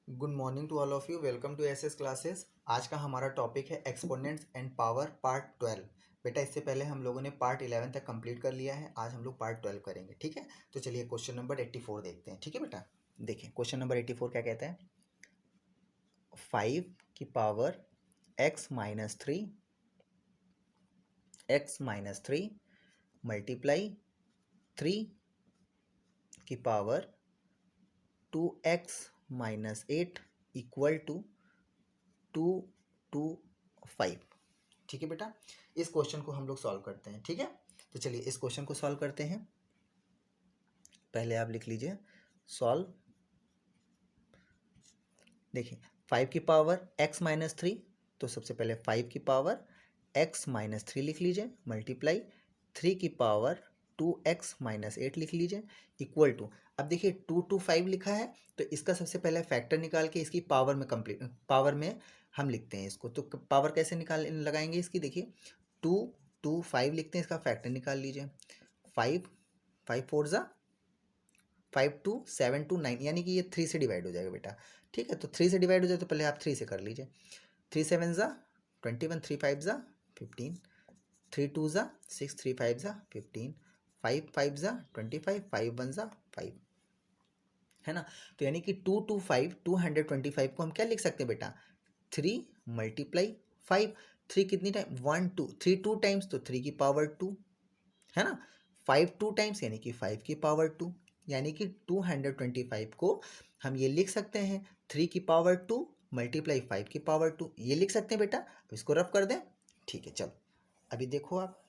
Good morning to all of you. Welcome to SS classes. आज का हमारा topic है एक्सपोनेंट्स एंड पावर पार्ट 12। बेटा इससे पहले हम लोगों ने पार्ट 11 तक कंप्लीट कर लिया है। आज हम लोग पार्ट 12 करेंगे, ठीक है। तो चलिए क्वेश्चन नंबर 84 देखते हैं, ठीक है बेटा। देखिए क्वेश्चन नंबर 84 क्या कहता है। 5 की पावर x-3 मल्टीप्लाई 3 की पावर 2x-8 इक्वल टू 225। ठीक है बेटा, इस क्वेश्चन को हम लोग सॉल्व करते हैं, ठीक है। तो चलिए इस क्वेश्चन को सॉल्व करते हैं। पहले आप लिख लीजिए सॉल्व। देखिए 5 की पावर x-3, तो सबसे पहले 5 की पावर x-3 लिख लीजिए, मल्टीप्लाई 3 की पावर 2x-8 लिख लीजिए, इक्वल टू। अब देखिए 225 लिखा है, तो इसका सबसे पहले फैक्टर निकाल के इसकी पावर में पावर में हम लिखते हैं इसको। तो पावर कैसे लगाएंगे इसकी। देखिए 225 लिखते हैं, इसका फैक्टर निकाल लीजिए। 5 4 ज़ा 5 2 7 2 9, यानी कि ये 3 से डिवाइड हो जाएगा बेटा, ठीक है। तो 3 से डिवाइड हो जाए तो पहले आप 3 से कर लीजिए। 3 7 ज़ा 21, 3 5 ज़ा 15, 3 2 ज़ा 6, 3 5 ज़ा 15, 5 5 ज़ा 25, 5 1 ज़ा 5, है ना। तो यानी कि 225 को हम क्या लिख सकते हैं बेटा, 3 मल्टीप्लाई 5। 3 कितनी टाइम, 1 2, 3 2 टाइम्स तो 3 की पावर 2, है ना। 5 2 टाइम्स यानी कि 5 की पावर 2, यानी कि 225 को हम ये लिख सकते हैं 3 की पावर 2 मल्टीप्लाई 5 की पावर 2, ये लिख सकते हैं बेटा। अब इसको रफ कर दें, ठीक है। चलो अभी देखो आप,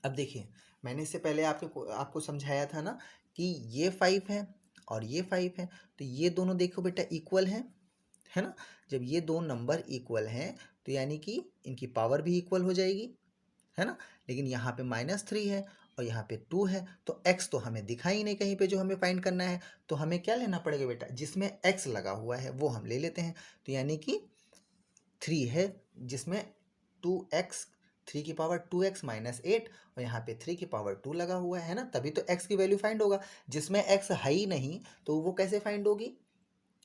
अब देखिए मैंने इससे पहले आपको समझाया था ना कि ये 5 है और ये 5 है, तो ये दोनों देखो बेटा इक्वल हैं, है ना। जब ये दो नंबर इक्वल हैं तो यानी कि इनकी पावर भी इक्वल हो जाएगी, है ना। लेकिन यहाँ पे -3 है और यहाँ पे 2 है, तो x तो हमें दिखा ही नहीं कहीं पे जो हमें फाइंड करना है। तो हमें क्या लेना पड़ेगा बेटा, जिसमें x लगा हुआ है वो हम ले लेते हैं। तो यानी कि 3 है जिसमें 2x, 3 की पावर 2x-8 और यहाँ पे 3 की पावर 2 लगा हुआ है ना, तभी तो x की वैल्यू फाइंड होगा। जिसमें x है ही नहीं तो वो कैसे फाइंड होगी,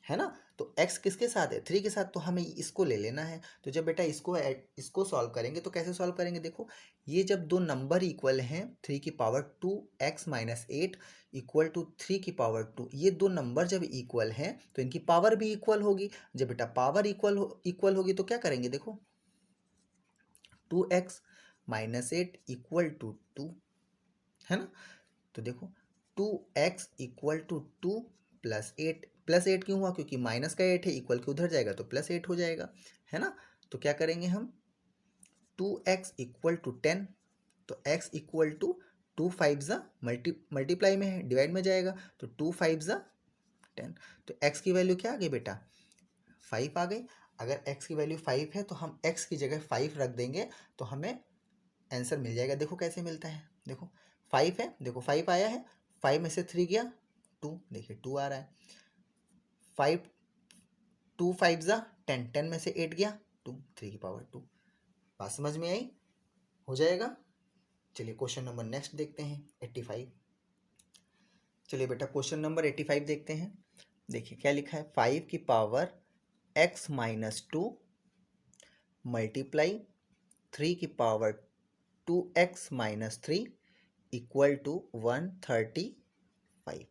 है ना। तो x किसके साथ है, 3 के साथ, तो हमें इसको ले लेना है। तो जब बेटा इसको सॉल्व करेंगे तो कैसे सॉल्व करेंगे, देखो ये जब दो नंबर इक्वल हैं, 3 की पावर 2x-8 इक्वल टू 3 की पावर 2, ये दो नंबर जब इक्वल हैं तो इनकी पावर भी इक्वल होगी। जब बेटा पावर इक्वल होगी तो क्या करेंगे, देखो 2x-8 इक्वल टू 2, है ना। तो देखो 2x इक्वल टू 2 +8 क्यों हुआ, क्योंकि माइनस का 8 है, इक्वल के उधर जाएगा तो +8 हो जाएगा, है ना। तो क्या करेंगे हम, 2x इक्वल टू 10, तो x इक्वल टू 2 5 ज़ा मल्टीप्लाई में है, डिवाइड में जाएगा, तो 2 5 ज़ा 10। तो x की वैल्यू क्या आ गई बेटा, 5 आ गई। अगर x की वैल्यू 5 है तो हम x की जगह 5 रख देंगे तो हमें आंसर मिल जाएगा। देखो कैसे मिलता है, देखो 5 है, देखो 5 आया है, 5 में से 3 गया 2, देखिए 2 आ रहा है। 5 2 5 ज़ा 10, 10 में से 8 गया 2, 3 की पावर 2। बात समझ में आई, हो जाएगा। चलिए क्वेश्चन नंबर नेक्स्ट देखते हैं 85। चलिए बेटा क्वेश्चन नंबर 85 देखते हैं। देखिए क्या लिखा है, 5 की पावर x-2 मल्टीप्लाई 3 की पावर 2x-3 इक्वल टू 135।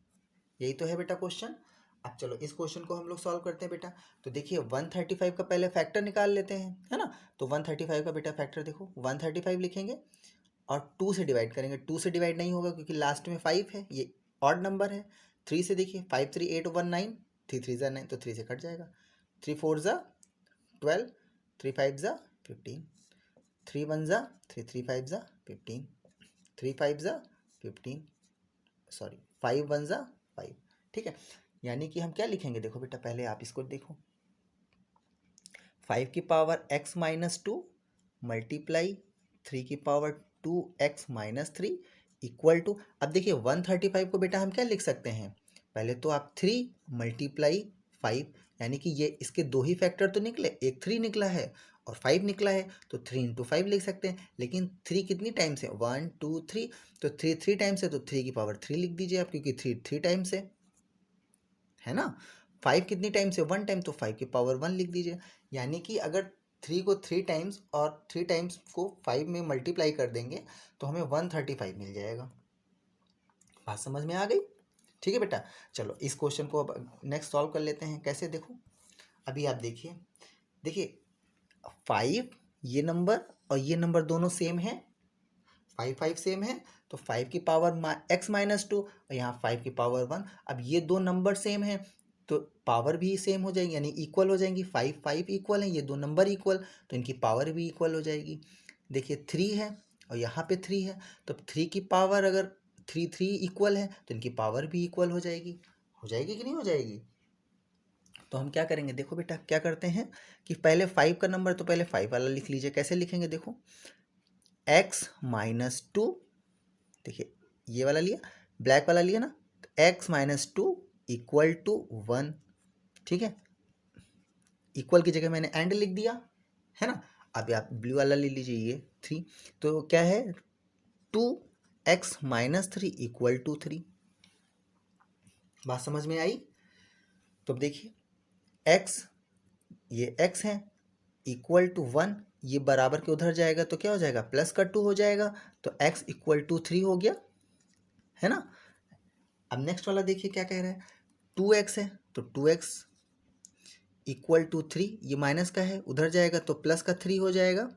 यही तो है बेटा क्वेश्चन। अब चलो इस क्वेश्चन को हम लोग सॉल्व करते हैं बेटा। तो देखिए 135 का पहले फैक्टर निकाल लेते हैं, है ना। तो 135 का बेटा फैक्टर देखो, 135 लिखेंगे और 2 से डिवाइड करेंगे। 2 से डिवाइड नहीं होगा क्योंकि लास्ट में 5 है, ये ऑड नंबर है। 3 से देखिए 5 3 8 1 9, 3 3 ज़ा 9, तो 3 से कट जाएगा। 3 4 ज़ा 12, 3 5 ज़ा 15, 3 1 ज़ा 3 3 5 ज़ा 15, 3 5 ज़ा 15, सॉरी 5 1 ज़ा 5, ठीक है। यानी कि हम क्या लिखेंगे, देखो बेटा पहले आप इसको देखो, 5 की पावर x-2 मल्टीप्लाई 3 की पावर 2x-3 इक्वल टू। अब देखिए 135 को बेटा हम क्या लिख सकते हैं, पहले तो आप 3 मल्टीप्लाई 5, यानी कि ये इसके दो ही फैक्टर तो निकले, एक 3 निकला है और 5 निकला है, तो 3 इंटू 5 लिख सकते हैं। लेकिन 3 कितनी टाइम्स है, 1 2 3, तो 3 3 टाइम्स है तो 3 की पावर 3 लिख दीजिए आप, क्योंकि 3 3 टाइम्स है ना। फाइव कितनी टाइम्स है, 1 टाइम, तो 5 की पावर 1 लिख दीजिए। यानी कि अगर 3 को 3 टाइम्स और 3 टाइम्स को 5 में मल्टीप्लाई कर देंगे तो हमें 135 मिल जाएगा। बात समझ में आ गई? ठीक है बेटा, चलो इस क्वेश्चन को अब नेक्स्ट सॉल्व कर लेते हैं। कैसे, देखो अभी आप देखिए, देखिए 5 ये नंबर और ये नंबर दोनों सेम है, 5 सेम है, तो 5 की पावर x माइनस 2 और यहाँ 5 की पावर 1। अब ये दो नंबर सेम है तो पावर भी सेम हो जाएगी, यानी इक्वल हो जाएंगी। 5 इक्वल है, ये दो नंबर इक्वल, तो इनकी पावर भी इक्वल हो जाएगी। देखिए 3 है और यहाँ पे 3 है, तो 3 की पावर अगर 3 इक्वल है तो इनकी पावर भी इक्वल हो जाएगी। हो जाएगी कि नहीं हो जाएगी? तो हम क्या करेंगे, देखो बेटा क्या करते हैं कि पहले 5 का नंबर, तो पहले 5 वाला लिख लीजिए। कैसे लिखेंगे, देखो x माइनस 2, देखिए ये वाला लिया, ब्लैक वाला लिया ना, तो x माइनस 2 इक्वल टू 1। ठीक है, इक्वल की जगह मैंने एंड लिख दिया, है ना। अब आप ब्लू वाला ले लीजिए, ये 3, तो क्या है 2x माइनस 3 इक्वल टू 3। बात समझ में आई? तो अब देखिए x, ये x है, इक्वल टू 1, ये बराबर के उधर जाएगा तो क्या हो जाएगा, प्लस का 2 हो जाएगा, तो x इक्वल टू 3 हो गया, है ना। अब नेक्स्ट वाला देखिए क्या कह रहा है, 2x है तो 2x इक्वल टू 3, ये माइनस का है, उधर जाएगा तो प्लस का 3 हो जाएगा,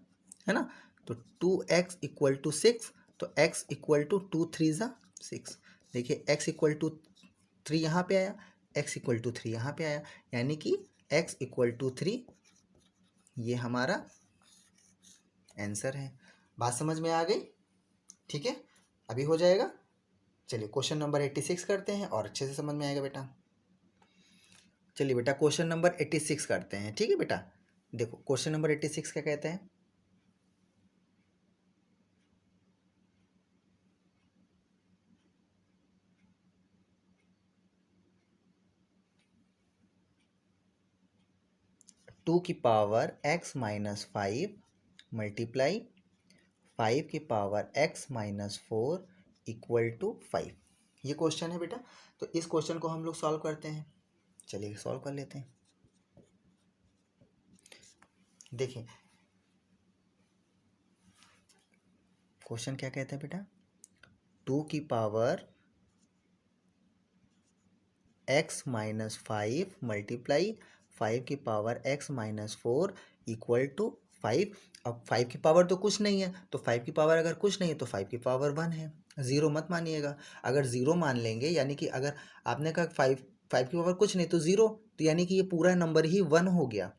है ना। तो 2x इक्वल टू 6, तो x इक्वल टू 2 3 ज़ा 6। देखिए x इक्वल टू 3 यहाँ पे आया, x इक्वल टू 3 यहाँ पे आया, यानी कि x इक्वल टू 3 ये हमारा आंसर है। बात समझ में आ गई? ठीक है, अभी हो जाएगा। चलिए क्वेश्चन नंबर 86 करते हैं और अच्छे से समझ में आएगा बेटा। चलिए बेटा क्वेश्चन नंबर 86 करते हैं। ठीक है बेटा, देखो क्वेश्चन नंबर 86 क्या कहते हैं, टू की पावर x माइनस 5 मल्टीप्लाई 5 की power x minus 4 equal to 5। ये क्वेश्चन है बेटा, तो इस क्वेश्चन को हम लोग सॉल्व करते हैं। चलिए सॉल्व कर लेते हैं। देखिए क्वेश्चन क्या कहते हैं बेटा, 2 की पावर x माइनस 5 मल्टीप्लाई 5 की power x minus 4 equal to 5। अब 5 की पावर तो कुछ नहीं है, तो 5 की पावर अगर कुछ नहीं है तो 5 की पावर 1 है। ज़ीरो मत मानिएगा, अगर ज़ीरो मान लेंगे यानी कि अगर आपने कहा 5 की पावर कुछ नहीं तो ज़ीरो, तो यानी कि ये पूरा नंबर ही 1 हो गया,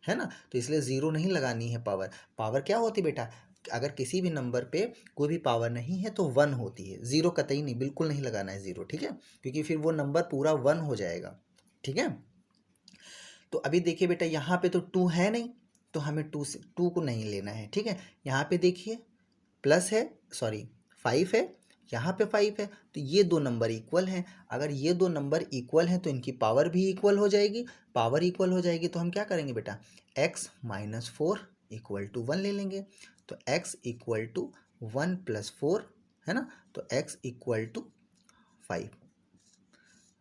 है ना। तो इसलिए ज़ीरो नहीं लगानी है पावर। पावर क्या होती बेटा, अगर किसी भी नंबर पे कोई भी पावर नहीं है तो 1 होती है, ज़ीरो कतई नहीं, बिल्कुल नहीं लगाना है ज़ीरो, ठीक है, क्योंकि फिर वो नंबर पूरा 1 हो जाएगा। ठीक है, तो अभी देखिए बेटा यहाँ पे तो 2 है नहीं, तो हमें 2 को नहीं लेना है। ठीक है, यहाँ पे देखिए प्लस है, सॉरी 5 है, यहाँ पे 5 है, तो ये दो नंबर इक्वल हैं। अगर ये दो नंबर इक्वल हैं तो इनकी पावर भी इक्वल हो जाएगी। पावर इक्वल हो जाएगी तो हम क्या करेंगे बेटा, x माइनस 4 इक्वल टू 1 ले लेंगे, तो x इक्वल टू 1 प्लस 4, है ना, तो x इक्वल टू 5।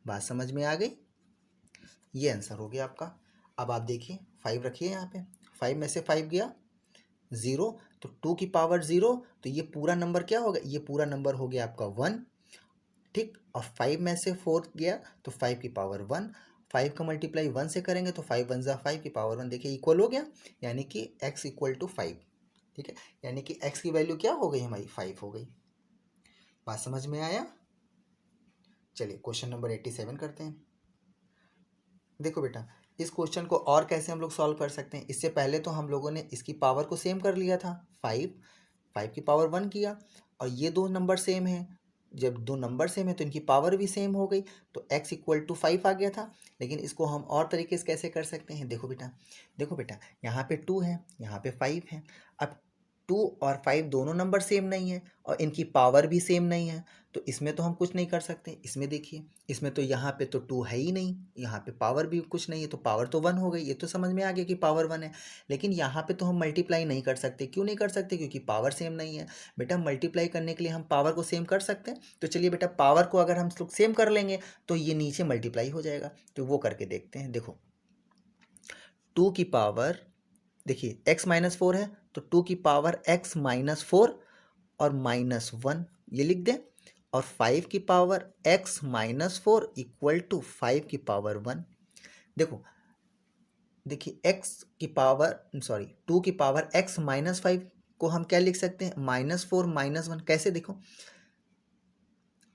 बात समझ में आ गई? ये आंसर हो गया आपका। अब आप देखिए 5 रखिए यहाँ पे, 5 में से 5 गया 0, तो 2 की पावर 0, तो ये पूरा नंबर क्या होगा, ये पूरा नंबर हो गया आपका 1। ठीक, और 5 में से 4 गया तो 5 की पावर 1, 5 का मल्टीप्लाई 1 से करेंगे तो 5 1 ज़ा 5 की पावर 1, देखिए इक्वल हो गया, यानी कि x इक्वल टू 5। ठीक है, यानी कि x की वैल्यू क्या हो गई हमारी, 5 हो गई। बात समझ में आया? चलिए क्वेश्चन नंबर 87 करते हैं। देखो बेटा इस क्वेश्चन को और कैसे हम लोग सॉल्व कर सकते हैं, इससे पहले तो हम लोगों ने इसकी पावर को सेम कर लिया था, 5 की पावर 1 किया, और ये दो नंबर सेम है, जब दो नंबर सेम है तो इनकी पावर भी सेम हो गई, तो x इक्वल टू 5 आ गया था। लेकिन इसको हम और तरीके से कैसे कर सकते हैं, देखो बेटा यहाँ पे 2 है, यहाँ पे 5 है। अब 2 और 5 दोनों नंबर सेम नहीं है और इनकी पावर भी सेम नहीं है, तो इसमें तो हम कुछ नहीं कर सकते। इसमें देखिए, इसमें तो यहाँ पे तो 2 है ही नहीं, यहाँ पे पावर भी कुछ नहीं है, तो पावर तो 1 हो गई, ये तो समझ में आ गया कि पावर 1 है। लेकिन यहाँ पे तो हम मल्टीप्लाई नहीं कर सकते। क्यों नहीं कर सकते? क्योंकि पावर सेम नहीं है। बेटा मल्टीप्लाई करने के लिए हम पावर को सेम कर सकते हैं, तो चलिए बेटा पावर को अगर हम लोग सेम कर लेंगे तो ये नीचे मल्टीप्लाई हो जाएगा, तो वो करके देखते हैं। देखो 2 की पावर, देखिए x माइनस 4 है तो 2 की पावर x माइनस 4 और माइनस 1 ये लिख दें, और 5 की power x minus 4 equal to 5 की पावर 1। देखो देखिए x की पावर सॉरी 2 की पावर x माइनस 5 को हम क्या लिख सकते हैं? Minus 4 minus 1। कैसे? देखो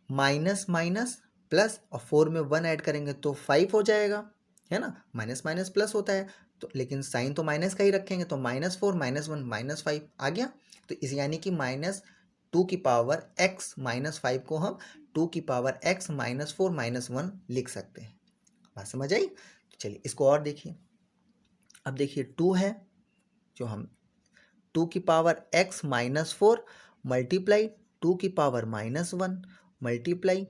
माइनस माइनस प्लस और 4 में 1 ऐड करेंगे तो 5 हो जाएगा, है ना। माइनस माइनस प्लस होता है तो, लेकिन साइन तो माइनस का ही रखेंगे, तो माइनस 4 माइनस 1 माइनस 5 आ गया। तो इस यानी कि माइनस 2 की पावर x माइनस 5 को हम 2 की पावर x माइनस 4 माइनस 1 लिख सकते हैं। बात समझ आई? तो चलिए इसको और देखिए। अब देखिए 2 है, जो हम 2 की पावर x माइनस 4 मल्टीप्लाई 2 की पावर माइनस 1 मल्टीप्लाई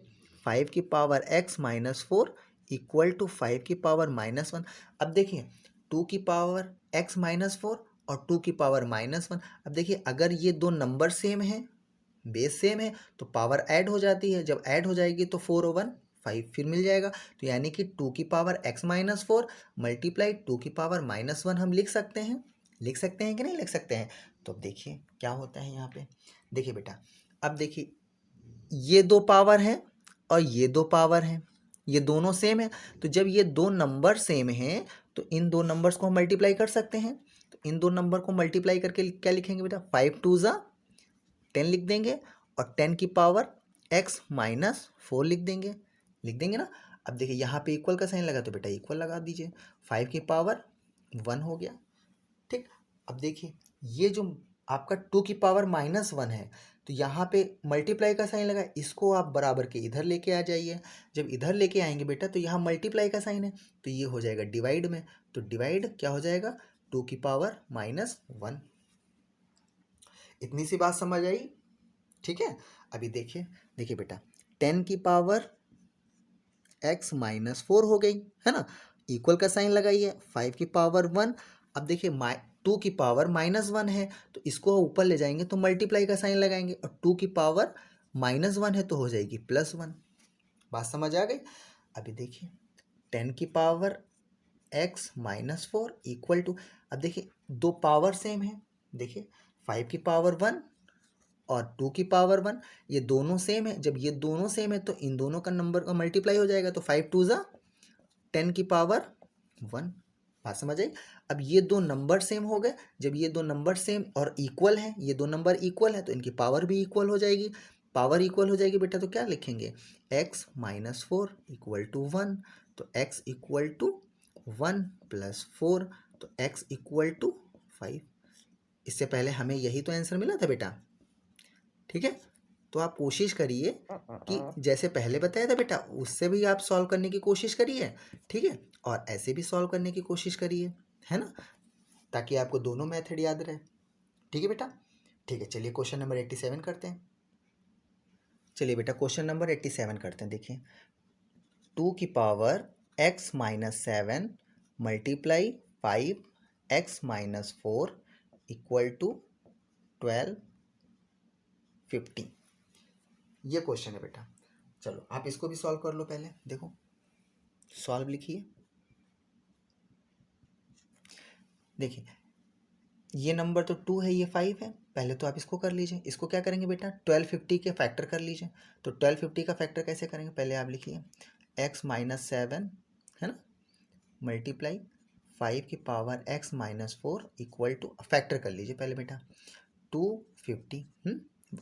5 की power x minus 4 equal to 5 की पावर माइनस 1। अब देखिए 2 की पावर x माइनस 4 और 2 की पावर माइनस 1। अब देखिए अगर ये दो नंबर सेम है, बेस सेम है, तो पावर ऐड हो जाती है। जब ऐड हो जाएगी तो 4 और 1 5 फिर मिल जाएगा। तो यानी कि 2 की पावर x माइनस 4 मल्टीप्लाई 2 की पावर माइनस 1 हम लिख सकते हैं। लिख सकते हैं कि नहीं लिख सकते हैं? तो अब देखिए क्या होता है यहाँ पे। देखिए बेटा, अब देखिए ये दो पावर है और ये दो पावर है, ये दोनों सेम है। तो जब ये दो नंबर सेम हैं तो इन दो नंबर्स को हम मल्टीप्लाई कर सकते हैं। तो इन दो नंबर को मल्टीप्लाई करके क्या लिखेंगे बेटा? 5 2 ज़ा 10 लिख देंगे और 10 की पावर x माइनस 4 लिख देंगे। लिख देंगे ना। अब देखिए यहाँ पे इक्वल का साइन लगा तो बेटा इक्वल लगा दीजिए, 5 की पावर 1 हो गया। ठीक। अब देखिए ये जो आपका 2 की पावर माइनस 1 है, तो यहाँ पे मल्टीप्लाई का साइन लगा, इसको आप बराबर के इधर लेके आ जाइए। जब इधर लेके आएंगे बेटा तो यहाँ मल्टीप्लाई का साइन है, तो ये हो जाएगा डिवाइड में। तो डिवाइड क्या हो जाएगा? 2 की पावर माइनस 1। इतनी सी बात समझ आई? ठीक है। अभी देखिए, देखिए बेटा 10 की पावर x माइनस 4 हो गई, है ना। इक्वल का साइन लगाइए, 5 की पावर 1। अब देखिए 2 की पावर माइनस 1 है, तो इसको ऊपर ले जाएंगे तो मल्टीप्लाई का साइन लगाएंगे, और 2 की पावर माइनस 1 है तो हो जाएगी प्लस 1। बात समझ आ गई? अभी देखिए 10 की power x minus 4 equal to, अब देखिए दो पावर सेम है। देखिए 5 की पावर 1 और 2 की पावर 1, ये दोनों सेम है। जब ये दोनों सेम है तो इन दोनों का नंबर का मल्टीप्लाई हो जाएगा, तो 5 2 ज़ा 10 की पावर 1। बात समझ आई? अब ये दो नंबर सेम हो गए। जब ये दो नंबर सेम और इक्वल हैं, ये दो नंबर इक्वल है, तो इनकी पावर भी इक्वल हो जाएगी। पावर इक्वल हो जाएगी बेटा तो क्या लिखेंगे? x minus 4 equal to 1। तो x इक्वल टू 1 प्लस 4, तो x इक्वल टू 5। इससे पहले हमें यही तो आंसर मिला था बेटा। ठीक है। तो आप कोशिश करिए कि जैसे पहले बताया था बेटा उससे भी आप सॉल्व करने की कोशिश करिए। ठीक है। और ऐसे भी सॉल्व करने की कोशिश करिए, है ना, ताकि आपको दोनों मेथड याद रहे। ठीक है बेटा। ठीक है, चलिए क्वेश्चन नंबर 87 करते हैं। चलिए बेटा क्वेश्चन नंबर 87 करते हैं। देखिए 2 की power x minus 7 multiply 5 x minus 4 equal to 12 50। ये क्वेश्चन है बेटा। चलो आप इसको भी सॉल्व कर लो। पहले देखो, सॉल्व लिखिए। देखिए ये नंबर तो 2 है, ये 5 है। पहले तो आप इसको कर लीजिए। इसको क्या करेंगे बेटा? 1250 के फैक्टर कर लीजिए। तो 1250 का फैक्टर कैसे करेंगे? पहले आप लिखिए x माइनस 7, है ना, मल्टीप्लाई 5 की power x minus 4 equal to, factor कर लीजिए पहले बेटा, 250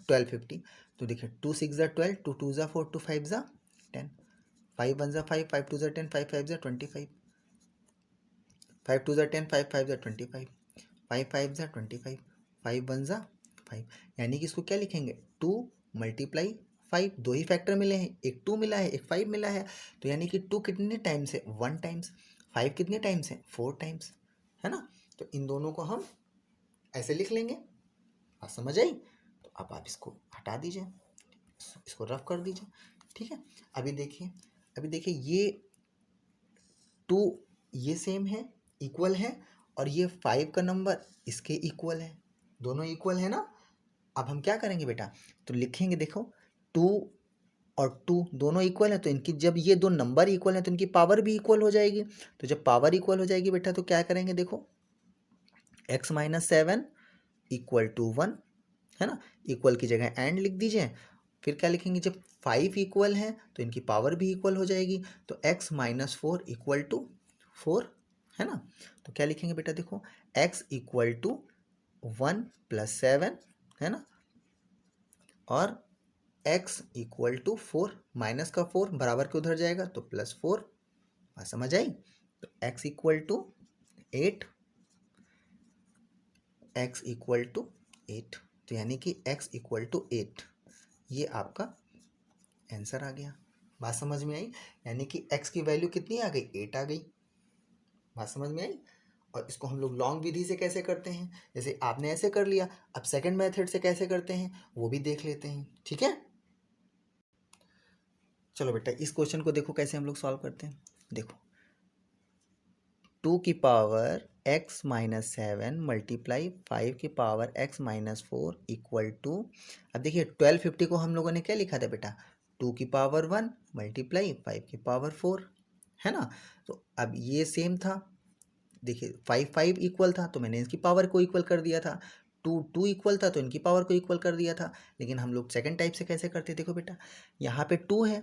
1250। तो देखिए 2 6 ज़ा 12, 2 2 ज़ा 4, 2 5 ज़ा 10, 5 1 ज़ा 5, 5 2 ज़ा 10, 5 5 ज़ा 25, 5 2 ज़ा 10, 5 5 ज़ा 25, 5 5 ज़ा 25, 5 1 ज़ा 5। यानी कि इसको क्या लिखेंगे? 2 मल्टीप्लाई 5। दो ही फैक्टर मिले हैं, एक 2 मिला है, एक 5 मिला है। तो यानी कि 2 कितने टाइम्स है? 1 टाइम्स। 5 कितने टाइम्स है? 4 टाइम्स, है ना। तो इन दोनों को हम ऐसे लिख लेंगे। बात समझ आई? तो अब आप इसको हटा दीजिए, इसको रफ कर दीजिए, ठीक है। अभी देखिए ये 2 ये सेम है, इक्वल है, और ये 5 का नंबर इसके इक्वल है, दोनों इक्वल है ना। अब हम क्या करेंगे बेटा, तो लिखेंगे, देखो 2 और 2 दोनों इक्वल है, तो इनकी जब ये दो नंबर इक्वल है तो इनकी पावर भी इक्वल हो जाएगी। तो जब पावर इक्वल हो जाएगी बेटा तो क्या करेंगे, देखो x-7 इक्वल टू 1, है ना। इक्वल की जगह एंड लिख दीजिए। फिर क्या लिखेंगे, जब 5 इक्वल है तो इनकी पावर भी इक्वल हो जाएगी, तो x-4 इक्वल टू 4, है ना। तो क्या लिखेंगे बेटा, देखो x इक्वल टू 1 + 7, है ना, और x इक्वल टू 4, माइनस का 4 बराबर के उधर जाएगा तो +4। बात समझ आई? तो x equal to 8, x equal to 8, तो यानी कि x इक्वल टू 8, ये आपका आंसर आ गया। बात समझ में आई? यानी कि x की वैल्यू कितनी आ गई, 8 आ गई। बात समझ में आई? और इसको हम लोग लॉन्ग विधि से कैसे करते हैं, जैसे आपने ऐसे कर लिया, अब सेकंड मेथड से कैसे करते हैं वो भी देख लेते हैं, ठीक है। चलो बेटा इस क्वेश्चन को देखो कैसे हम लोग सॉल्व करते हैं। देखो 2 की पावर x-7 मल्टीप्लाई 5 की पावर x-4 इक्वल टू, अब देखिए 1250 को हम लोगों ने क्या लिखा था बेटा, 2 की पावर 1 मल्टीप्लाई 5 की पावर 4, है ना। तो अब ये सेम था, देखिए 5 इक्वल था तो मैंने इसकी पावर को इक्वल कर दिया था, 2 इक्वल था तो इनकी पावर को इक्वल कर दिया था। लेकिन हम लोग सेकंड टाइप से कैसे करते, देखो बेटा यहाँ पे 2 है,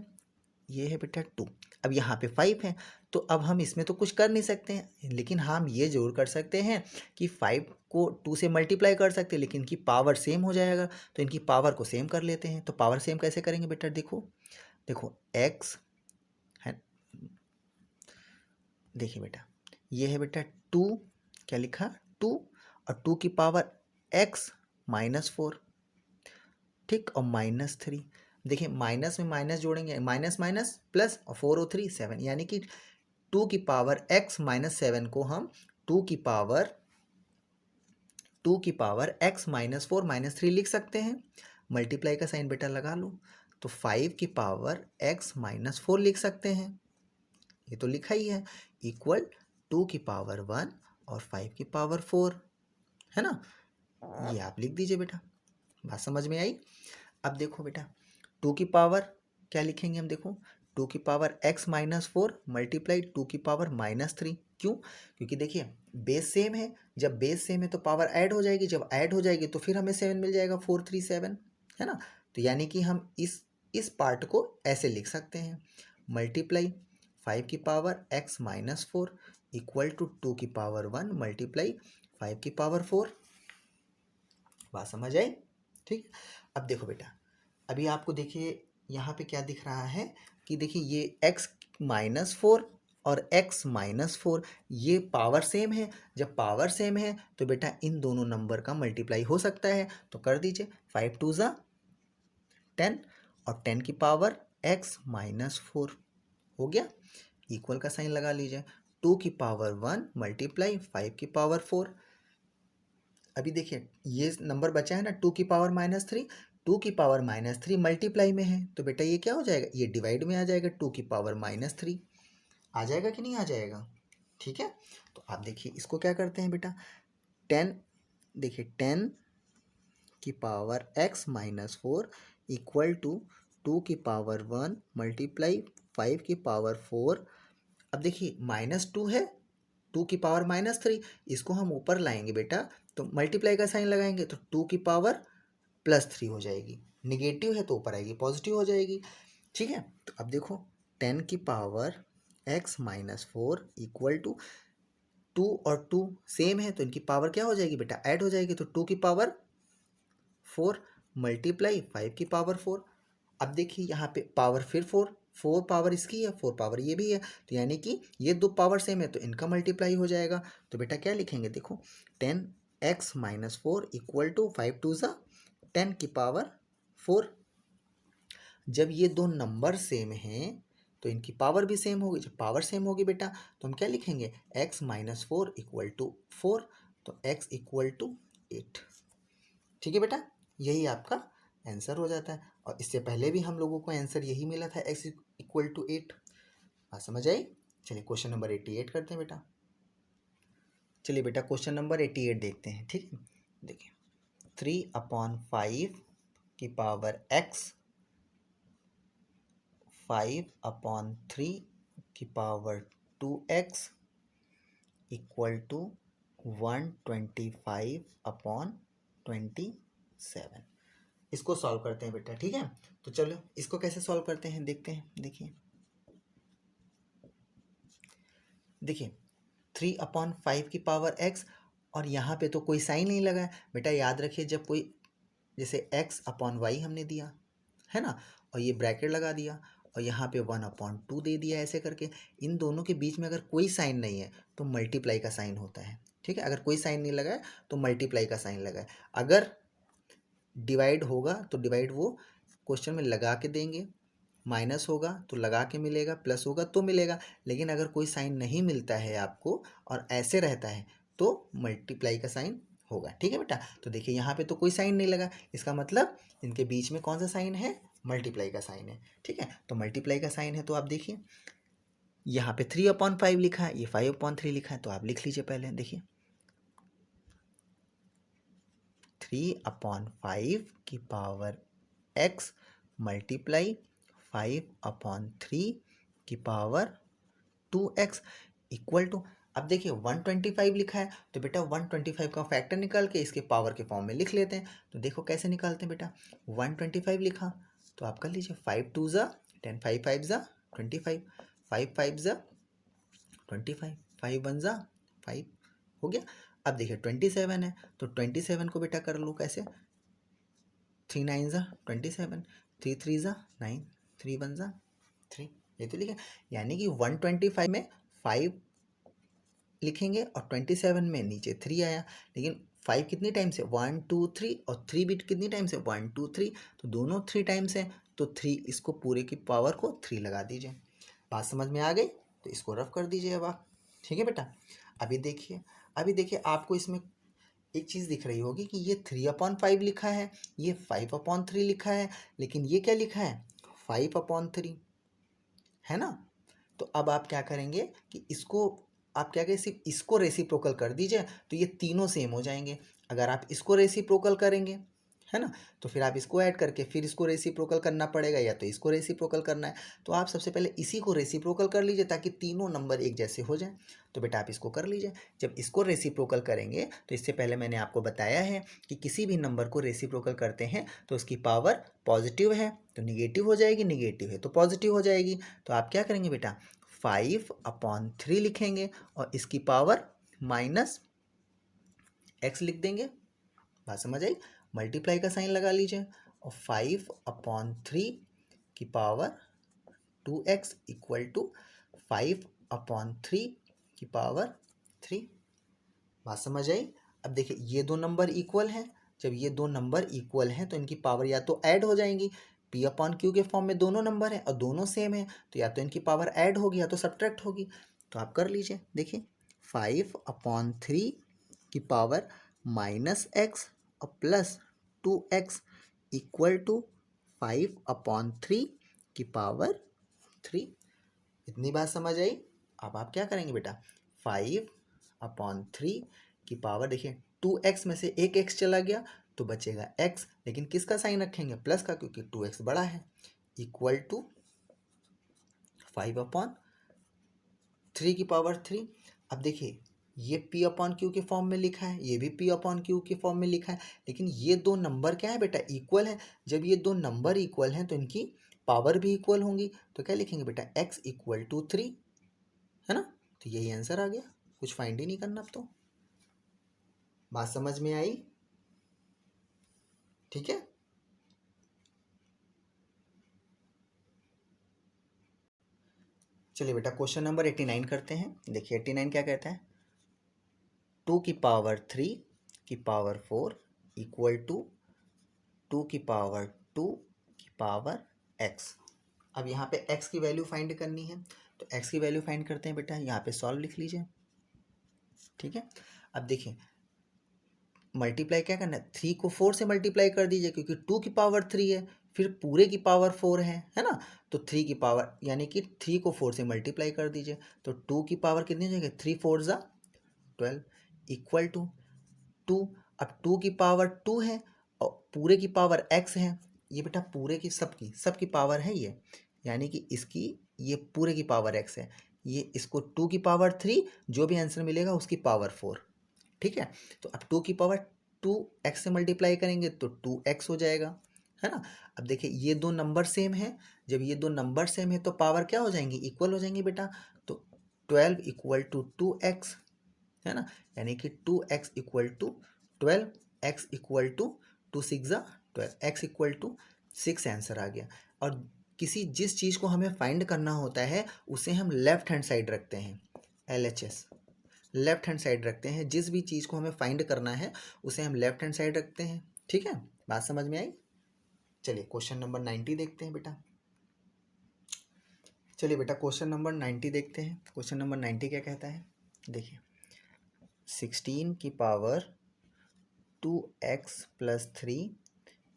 ये है बेटा 2, अब यहाँ पे 5 है, तो अब हम इसमें तो कुछ कर नहीं सकते हैं, लेकिन हम ये जरूर कर सकते हैं कि 5 को 2 से मल्टीप्लाई कर सकते हैं, लेकिन इनकी पावर सेम हो जाएगा, तो इनकी पावर को सेम कर लेते हैं। तो पावर सेम कैसे करेंगे बेटा, देखो देखो x है, देखिए बेटा ये है बेटा 2, क्या लिखा 2, और 2 की पावर x-4, ठीक, और -3, देखिए माइनस में माइनस जोड़ेंगे, माइनस माइनस प्लस, और 4 और 3 7, यानी कि 2 की पावर x-7 को हम 2 की पावर x-4 -3 लिख सकते हैं। मल्टीप्लाई का साइन बेटा लगा लो, तो 5 की पावर x-4 लिख सकते हैं, ये तो लिखा ही है, इक्वल 2 की पावर 1 और 5 की पावर 4, है ना। ये आप लिख दीजिए बेटा। बात समझ में आई? अब देखो बेटा 2 की पावर क्या लिखेंगे हम, देखो 2 की पावर x-4 मल्टीप्लाई 2 की पावर -3, क्यों, क्योंकि देखिए बेस सेम है, जब बेस सेम है तो पावर ऐड हो जाएगी, जब ऐड हो जाएगी तो फिर हमें 7 मिल जाएगा, 4 3 7, है ना। तो यानी कि हम इस पार्ट को ऐसे लिख सकते हैं, मल्टीप्लाई 5 की पावर x-4 इक्वल टू 2 की पावर 1 मल्टीप्लाई 5 की पावर 4। बात समझ आई? ठीक। अब देखो बेटा, अभी आपको देखिए यहाँ पे क्या दिख रहा है कि देखिए ये x-4 और x-4 ये पावर सेम है, जब पावर सेम है तो बेटा इन दोनों नंबर का मल्टीप्लाई हो सकता है, तो कर दीजिए, 5 2 ज़ा 10, और 10 की पावर x-4 हो गया, इक्वल का साइन लगा लीजिए, 2 की पावर 1 मल्टीप्लाई 5 की पावर 4। अभी देखिए ये नंबर बचा है ना 2 की पावर -3, 2 की पावर -3 मल्टीप्लाई में है, तो बेटा ये क्या हो जाएगा, ये डिवाइड में आ जाएगा, 2 की पावर -3 आ जाएगा कि नहीं आ जाएगा, ठीक है। तो आप देखिए इसको क्या करते हैं बेटा, 10, देखिए 10 की पावर x-4 इक्वल टू 2 की पावर 1 मल्टीप्लाई 5 की पावर 4। अब देखिए -2 है, 2 की पावर -3, इसको हम ऊपर लाएंगे बेटा, तो मल्टीप्लाई का साइन लगाएंगे तो 2 की पावर +3 हो जाएगी, निगेटिव है तो ऊपर आएगी, पॉजिटिव हो जाएगी, ठीक है। तो अब देखो 10 की पावर x-4 इक्वल टू 2 और 2 सेम है तो इनकी पावर क्या हो जाएगी बेटा, ऐड हो जाएगी, तो 2 की पावर 4 मल्टीप्लाई 5 की पावर 4। अब देखिए यहाँ पे पावर फिर 4 पावर इसकी है, 4 पावर ये भी है, तो यानी कि ये दो पावर सेम है तो इनका मल्टीप्लाई हो जाएगा। तो बेटा क्या लिखेंगे, देखो 10x-4 इक्वल टू 5 2 ज़ा 10 की पावर 4। जब ये दो नंबर सेम हैं तो इनकी पावर भी सेम होगी, जब पावर सेम होगी बेटा तो हम क्या लिखेंगे, x-4 इक्वल टू 4, तो x इक्वल टू 8। ठीक है बेटा, यही आपका आंसर हो जाता है। और इससे पहले भी हम लोगों को आंसर यही मिला था, x इक्वल टू 8। बात समझ आई? चलिए क्वेश्चन नंबर 88 करते हैं बेटा। चलिए बेटा क्वेश्चन नंबर 88 देखते हैं। ठीक है, देखिए 3/5 की पावर x, 5/3 की पावर 2x इक्वल टू 125/27। इसको सॉल्व करते हैं बेटा। ठीक है, तो चलो इसको कैसे सॉल्व करते हैं देखते हैं। देखिए 3/5 की पावर x, और यहाँ पे तो कोई साइन नहीं लगा है बेटा। याद रखिए, जब कोई जैसे x/y हमने दिया है ना, और ये ब्रैकेट लगा दिया, और यहाँ पे 1/2 दे दिया, ऐसे करके इन दोनों के बीच में अगर कोई साइन नहीं है तो मल्टीप्लाई का साइन होता है। ठीक है, अगर कोई साइन नहीं लगा है तो मल्टीप्लाई का साइन लगा है। अगर डिवाइड होगा तो डिवाइड वो क्वेश्चन में लगा के देंगे, माइनस होगा तो लगा के मिलेगा, प्लस होगा तो मिलेगा। लेकिन अगर कोई साइन नहीं मिलता है आपको और ऐसे रहता है तो मल्टीप्लाई का साइन होगा। ठीक है बेटा, तो देखिए यहाँ पे तो कोई साइन नहीं लगा, इसका मतलब इनके बीच में कौन सा साइन है? मल्टीप्लाई का साइन है। ठीक है, तो मल्टीप्लाई का साइन है, तो आप देखिए यहाँ पे 3/5 लिखा है, ये 5/3 लिखा है, तो आप लिख लीजिए पहले। देखिए 3/5 की पावर x मल्टीप्लाई 5/3 की पावर 2x इक्वल टू, अब देखिए 125 लिखा है, तो बेटा 125 का फैक्टर निकाल के इसके पावर के फॉर्म में लिख लेते हैं। तो देखो कैसे निकालते हैं बेटा। 125 लिखा तो आप कर लीजिए 5 2 ज़ा 10, 5 5 ज़ा 25, 5 5 ज़ा 25, 5 1 ज़ा 5 हो गया। अब देखिए 27 है, तो 27 को बेटा कर लो कैसे, 3 9 ज़ा 27, 3 3 ज़ा 9, 3 1 ज़ा 3, ये तो लिखे। यानी कि 125 में 5 लिखेंगे और 27 में नीचे 3 आया। लेकिन 5 कितनी टाइम्स है? 1 2 3, और 3 भी कितनी टाइम्स है? 1 2 3, तो दोनों 3 टाइम्स है, तो 3 इसको पूरे की पावर को 3 लगा दीजिए। बात समझ में आ गई? तो इसको रफ कर दीजिए अब आप। ठीक है बेटा, अभी देखिए आपको इसमें एक चीज़ दिख रही होगी कि ये 3/5 लिखा है, ये 5/3 लिखा है, लेकिन ये क्या लिखा है? 5/3, है ना। तो अब आप क्या करेंगे कि इसको आप क्या करें, सिर्फ इसको रेसिप्रोकल कर दीजिए, तो ये तीनों सेम हो जाएंगे। अगर आप इसको रेसिप्रोकल करेंगे, है ना, तो फिर आप इसको ऐड करके फिर इसको रेसिप्रोकल करना पड़ेगा, या तो इसको रेसिप्रोकल करना है। तो आप सबसे पहले इसी को रेसिप्रोकल कर लीजिए ताकि तीनों नंबर एक जैसे हो जाएं। तो बेटा आप इसको कर लीजिए। जब इसको रेसिप्रोकल करेंगे तो इससे पहले मैंने आपको बताया है कि किसी भी नंबर को रेसिप्रोकल करते हैं तो उसकी पावर पॉजिटिव है तो निगेटिव हो जाएगी, निगेटिव है तो पॉजिटिव हो जाएगी। तो आप क्या करेंगे बेटा, 5/3 लिखेंगे और इसकी पावर -x लिख देंगे। बात समझ आई? मल्टीप्लाई का साइन लगा लीजिए, और 5/3 की पावर 2x इक्वल टू 5/3 की पावर 3। बात समझ आई? अब देखिए ये दो नंबर इक्वल हैं, जब ये दो नंबर इक्वल हैं तो इनकी पावर या तो ऐड हो जाएंगी, p/q के फॉर्म में दोनों नंबर हैं और दोनों सेम हैं, तो या तो इनकी पावर ऐड होगी या तो सब्ट्रैक्ट होगी। तो आप कर लीजिए। देखिए 5/3 की पावर -x और +2x इक्वल टू 5/3 की पावर 3। इतनी बात समझ आई? अब आप क्या करेंगे बेटा, 5/3 की पावर, देखिए 2x में से एक x चला गया तो बचेगा x, लेकिन किसका साइन रखेंगे? प्लस का, क्योंकि 2x बड़ा है, इक्वल टू 5/3 की पावर 3। अब देखिए ये p/q के फॉर्म में लिखा है, ये भी p/q के फॉर्म में लिखा है, लेकिन ये दो नंबर क्या है बेटा? इक्वल है। जब ये दो नंबर इक्वल हैं तो इनकी पावर भी इक्वल होंगी, तो क्या लिखेंगे बेटा, x इक्वल टू 3, है ना। तो यही आंसर आ गया, कुछ फाइंड ही नहीं करना अब तो। बात समझ में आई? ठीक है, चलिए बेटा क्वेश्चन नंबर 89 करते हैं। देखिए 89 क्या कहता है, 2 की पावर 3 की पावर 4 इक्वल टू 2 की पावर 2 की पावर x। अब यहाँ पे x की वैल्यू फाइंड करनी है, तो x की वैल्यू फाइंड करते हैं बेटा। यहाँ पे सॉल्व लिख लीजिए। ठीक है, अब देखिए मल्टीप्लाई क्या करना है, 3 को 4 से मल्टीप्लाई कर दीजिए क्योंकि 2 की पावर 3 है, फिर पूरे की पावर 4 है ना। तो 3 की पावर यानी कि 3 को 4 से मल्टीप्लाई कर दीजिए तो 2 की पावर कितनी हो जाएगी, 3 4 ज़ा 12 इक्वल टू 2। अब 2 की पावर 2 है और पूरे की पावर x है, ये बेटा पूरे की सबकी पावर है ये, यानी कि इसकी ये पूरे की पावर x है, ये इसको 2 की पावर 3, जो भी आंसर मिलेगा उसकी पावर 4। ठीक है, तो अब 2 की पावर 2x से मल्टीप्लाई करेंगे तो 2x हो जाएगा, है ना। अब देखिए ये दो नंबर सेम है, जब ये दो नंबर सेम है तो पावर क्या हो जाएंगी, इक्वल हो जाएंगी बेटा। तो 12 इक्वल टू 2x, है ना, यानी कि 2x equal to 12, x equal to 2 6 ज़ा 12, x इक्वल टू 6 आंसर आ गया। और जिस चीज़ को हमें फाइंड करना होता है उसे हम लेफ्ट हैंड साइड रखते हैं, LHS लेफ्ट हैंड साइड रखते हैं, जिस भी चीज़ को हमें फाइंड करना है उसे हम लेफ्ट हैंड साइड रखते हैं। ठीक है, बात समझ में आई। चलिए क्वेश्चन नंबर 90 देखते हैं बेटा। चलिए बेटा क्वेश्चन नंबर 90 देखते हैं। क्वेश्चन नंबर 90 क्या कहता है, देखिए 16 की power 2x plus 3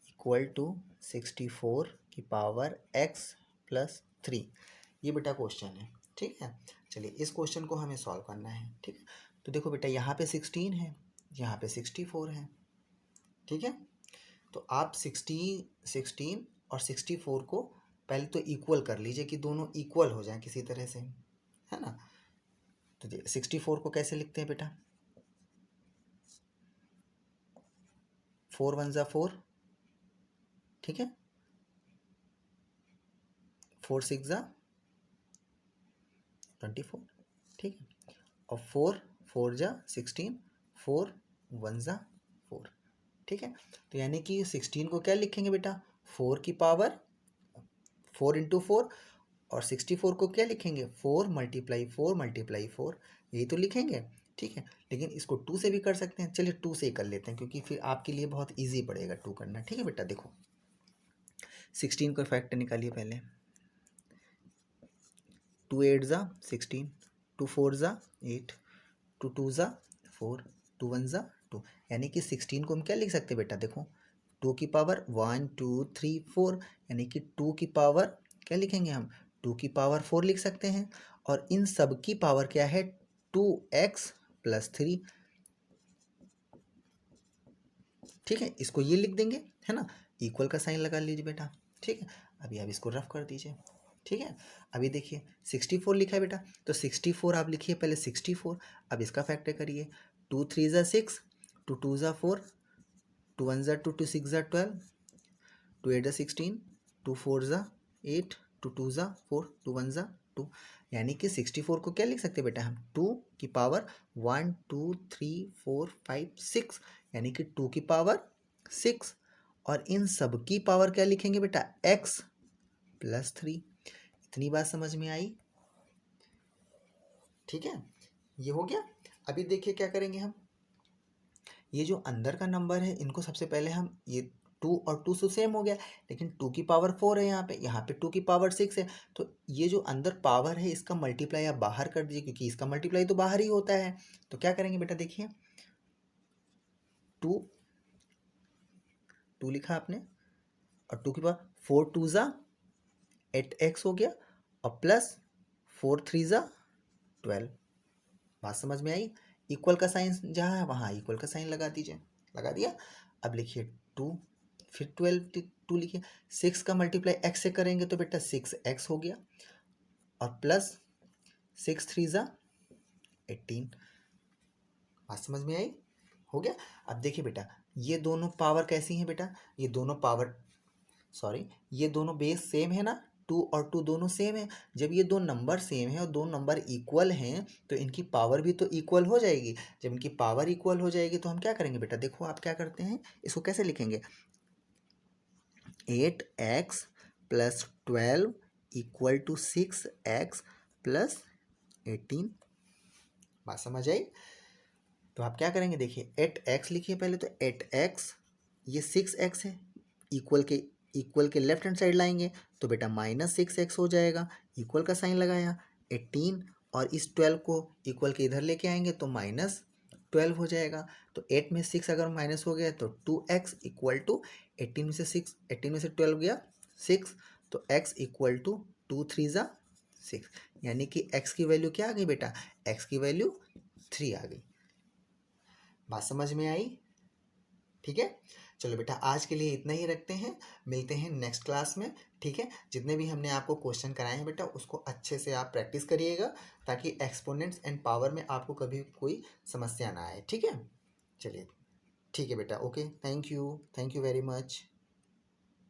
equal to 64 की पावर x प्लस 3, ये बेटा क्वेश्चन है। ठीक है, चलिए इस क्वेश्चन को हमें सॉल्व करना है। ठीक है, तो देखो बेटा यहाँ पे 16 है, यहाँ पे 64 है। ठीक है, तो आप 16 और 64 को पहले तो इक्वल कर लीजिए कि दोनों इक्वल हो जाएं किसी तरह से, है ना। तो 64 को कैसे लिखते हैं बेटा, 4 1 ज़ा 4, ठीक है, 4 6 ज़ा 24, ठीक है, और 4 4 ज़ा 16, 4 1 ज़ा 4। ठीक है, तो यानी कि 16 को क्या लिखेंगे बेटा, 4 की पावर 4 इंटू 4, और 64 को क्या लिखेंगे, 4 मल्टीप्लाई 4 मल्टीप्लाई 4, यही तो लिखेंगे। ठीक है, लेकिन इसको 2 से भी कर सकते हैं, चलिए 2 से ही कर लेते हैं क्योंकि फिर आपके लिए बहुत इजी पड़ेगा 2 करना। ठीक है बेटा, देखो 16 को फैक्टर निकालिए पहले, 2 8 ज़ा 16, 2 4 ज़ा 8, 2 2 ज़ा 4, 2 1 ज़ा 2, यानी कि 16 को हम क्या लिख सकते हैं बेटा, देखो 2 की पावर 1 2 3 4, यानी कि 2 की पावर क्या लिखेंगे हम, 2 की पावर 4 लिख सकते हैं, और इन सब की पावर क्या है, 2x प्लस 3। ठीक है, इसको ये लिख देंगे, है ना, इक्वल का साइन लगा लीजिए बेटा। ठीक है, अभी आप इसको रफ कर दीजिए। ठीक है, अभी देखिए 64 लिखा है बेटा, तो 64 आप लिखिए पहले 64, अब इसका फैक्टर करिए, 2 3 ज़ा 6, 2 2 ज़ा 4, 2 1 ज़ा 2, 2 6 ज़ा 12, 2 8 ज़ा 16, 2 4 ज़ा 8, 2 2 ज़ा 4, 2 1 ज़ा 2, यानी कि 64 को क्या लिख सकते हैं बेटा हम, 2 की पावर 1 2 3 4 5 6, यानी कि 2 की पावर 6, और इन सब की पावर क्या लिखेंगे बेटा, x प्लस 3। इतनी बात समझ में आई। ठीक है, ये हो गया। अभी देखिए क्या करेंगे हम, ये जो अंदर का नंबर है इनको सबसे पहले हम, ये 2 और 2 से सेम हो गया, लेकिन 2 की पावर 4 है यहाँ पे 2 की पावर 6 है, तो ये जो अंदर पावर है इसका मल्टीप्लाई आप बाहर कर दीजिए क्योंकि इसका मल्टीप्लाई तो बाहर ही होता है। तो क्या करेंगे बेटा, देखिए 2 2 लिखा आपने, और 2 की पावर 4 2 ज़ा 8x हो गया, और प्लस 4 3 ज़ा 12। बात समझ में आई। इक्वल का साइन जहाँ है वहाँ इक्वल का साइन लगा दीजिए, लगा दिया। अब लिखिए 2, फिर 12 2 लिखिए, 6 का मल्टीप्लाई x से करेंगे तो बेटा 6x हो गया, और प्लस 6 3 ज़ा 18। बात समझ में आई, हो गया। अब देखिए बेटा ये दोनों पावर कैसी हैं बेटा, ये दोनों पावर ये दोनों बेस सेम है ना, 2 और 2 दोनों सेम है। जब ये दो नंबर सेम है और दो नंबर इक्वल हैं तो इनकी पावर भी तो इक्वल हो जाएगी। जब इनकी पावर इक्वल हो जाएगी तो हम क्या करेंगे बेटा, देखो आप क्या करते हैं, इसको कैसे लिखेंगे, 8x plus 12 equal to 6x plus 18। बात समझ आई। तो आप क्या करेंगे, देखिए 8x लिखिए पहले, तो 8x, ये 6x है, इक्वल के लेफ्ट हैंड साइड लाएंगे तो बेटा -6x हो जाएगा, इक्वल का साइन लगाया। 18 और इस 12 को इक्वल के इधर लेके आएंगे तो -12 12 हो जाएगा। तो 8 में 6 अगर माइनस हो गया तो 2x इक्वल टू 18 में से 6, 18 में से 12 गया 6, तो x इक्वल टू 2 3 ज़ा 6, यानी कि x की वैल्यू क्या आ गई बेटा, x की वैल्यू 3 आ गई। बात समझ में आई? ठीक है, चलो बेटा आज के लिए इतना ही रखते हैं, मिलते हैं नेक्स्ट क्लास में। ठीक है, जितने भी हमने आपको क्वेश्चन कराए हैं बेटा उसको अच्छे से आप प्रैक्टिस करिएगा, ताकि एक्सपोनेंट्स एंड पावर में आपको कभी कोई समस्या ना आए। ठीक है, चलिए ठीक है बेटा, okay, thank you very much.